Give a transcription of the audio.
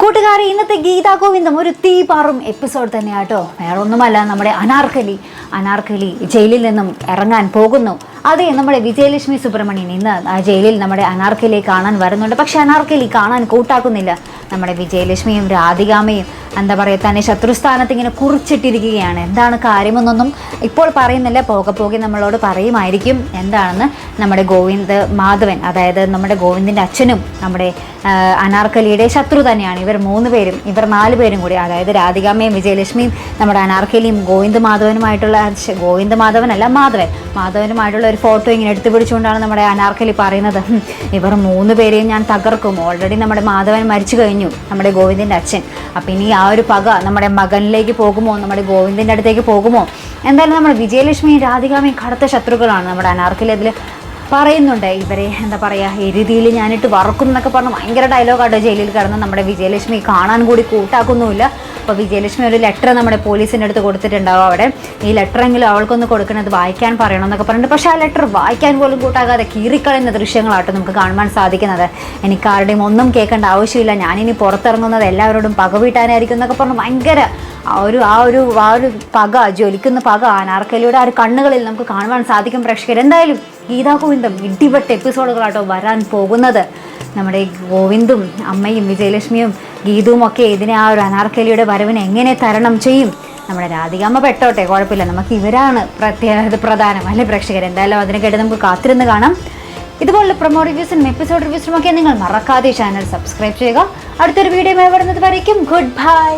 കൂട്ടുകാരെ, ഇന്നത്തെ ഗീതാ ഗോവിന്ദം ഒരു തീപാറും എപ്പിസോഡ് തന്നെയാട്ടോ. വേറെ ഒന്നുമല്ല, നമ്മുടെ അനാർക്കലി ജയിലിൽ നിന്നും ഇറങ്ങാൻ പോകുന്നു. അതെ, നമ്മുടെ വിജയലക്ഷ്മി സുബ്രഹ്മണ്യൻ ഇന്ന് ആ ജയിലിൽ നമ്മുടെ അനാർക്കലിയെ കാണാൻ വരുന്നുണ്ട്. പക്ഷെ അനാർക്കലി കാണാൻ കൂട്ടാക്കുന്നില്ല. നമ്മുടെ വിജയലക്ഷ്മിയും രാധികാമയും എന്താ പറയുക, തന്നെ ശത്രുസ്ഥാനത്ത് ഇങ്ങനെ കുറിച്ചിട്ടിരിക്കുകയാണ്. എന്താണ് കാര്യമെന്നൊന്നും ഇപ്പോൾ പറയുന്നില്ല, പോകെ നമ്മളോട് പറയുമായിരിക്കും എന്താണെന്ന്. നമ്മുടെ മാധവൻ, അതായത് നമ്മുടെ ഗോവിന്ദിൻ്റെ അച്ഛനും നമ്മുടെ അനാർക്കലിയുടെ ശത്രു തന്നെയാണ്. ഇവർ 4 പേരും കൂടി, അതായത് രാധികാമ്മയും വിജയലക്ഷ്മിയും നമ്മുടെ അനാർക്കലിയും മാധവനുമായിട്ടുള്ള ഒരു ഫോട്ടോ ഇങ്ങനെ എടുത്തു പിടിച്ചുകൊണ്ടാണ് നമ്മുടെ അനാർക്കലി പറയുന്നത്, ഇവർ 3 പേരെയും ഞാൻ തകർക്കും. ഓൾറെഡി നമ്മുടെ മാധവൻ മരിച്ചു കഴിഞ്ഞു, നമ്മുടെ ഗോവിന്ദിൻ്റെ അച്ഛൻ. അപ്പം ഇനി ആ ഒരു പക നമ്മുടെ മകനിലേക്ക് പോകുമോ, നമ്മുടെ ഗോവിന്ദിൻ്റെ അടുത്തേക്ക് പോകുമോ? എന്തായാലും നമ്മുടെ വിജയലക്ഷ്മിയും രാധികാമ്മയും കടുത്ത ശത്രുക്കളാണ്. നമ്മുടെ അനാർക്കലി അതിൽ പറയുന്നുണ്ട്, ഇവരെ എന്താ പറയുക, എരുതിയിൽ ഞാനിട്ട് വറക്കും എന്നൊക്കെ പറഞ്ഞ് ഭയങ്കര ഡയലോഗാട്ടോ ജയിലിൽ കിടന്ന്. നമ്മുടെ വിജയലക്ഷ്മി കാണാൻ കൂടി കൂട്ടാക്കുന്നുമില്ല. അപ്പോൾ വിജയലക്ഷ്മി ഒരു ലെറ്റർ നമ്മുടെ പോലീസിൻ്റെ അടുത്ത് കൊടുത്തിട്ടുണ്ടാവും. അവിടെ ഈ ലെറ്ററെങ്കിലും അവൾക്കൊന്ന് കൊടുക്കണത് വായിക്കാൻ പറയണം എന്നൊക്കെ പറഞ്ഞിട്ട്, പക്ഷേ ആ ലെറ്റർ വായിക്കാൻ പോലും കൂട്ടാക്കാതെ കീറിക്കളയുന്ന ദൃശ്യങ്ങളാട്ടോ നമുക്ക് കാണുവാൻ സാധിക്കുന്നത്. എനിക്കാരുടെയും ഒന്നും കേൾക്കേണ്ട ആവശ്യമില്ല, ഞാനിനി പുറത്തിറങ്ങുന്നത് എല്ലാവരോടും പക വീട്ടാനായിരിക്കും എന്നൊക്കെ പറഞ്ഞ് ഭയങ്കര ആ ഒരു പക, ജ്വലിക്കുന്ന പക അനാർക്കലിയുടെ ആ ഒരു കണ്ണുകളിൽ നമുക്ക് കാണുവാൻ സാധിക്കും. പ്രേക്ഷകർ, എന്തായാലും ഗീതാ ഗോവിന്ദം ഇടിവെട്ട് എപ്പിസോഡുകളാട്ടോ വരാൻ പോകുന്നത്. നമ്മുടെ ഗോവിന്ദും അമ്മയും വിജയലക്ഷ്മിയും ഗീതുവും ഒക്കെ ഇതിനെ ആ ഒരു അനാർക്കലിയുടെ വരവിനെ എങ്ങനെ തരണം ചെയ്യും? നമ്മുടെ രാധികാമ്മ പെട്ടോട്ടെ, കുഴപ്പമില്ല, നമുക്ക് ഇവരാണ് പ്രധാനം അല്ലേ പ്രേക്ഷകർ? എന്തായാലും അതിനെ കേട്ട് നമുക്ക് കാത്തിരുന്ന് കാണാം. ഇതുപോലുള്ള പ്രൊമോ റിവ്യൂസിനും എപ്പിസോഡ് റിവ്യൂസിനും ഒക്കെ നിങ്ങൾ മറക്കാതെ ചാനൽ സബ്സ്ക്രൈബ് ചെയ്യുക. അടുത്തൊരു വീഡിയോ വരുന്നത് വരയ്ക്കും ഗുഡ് ബൈ.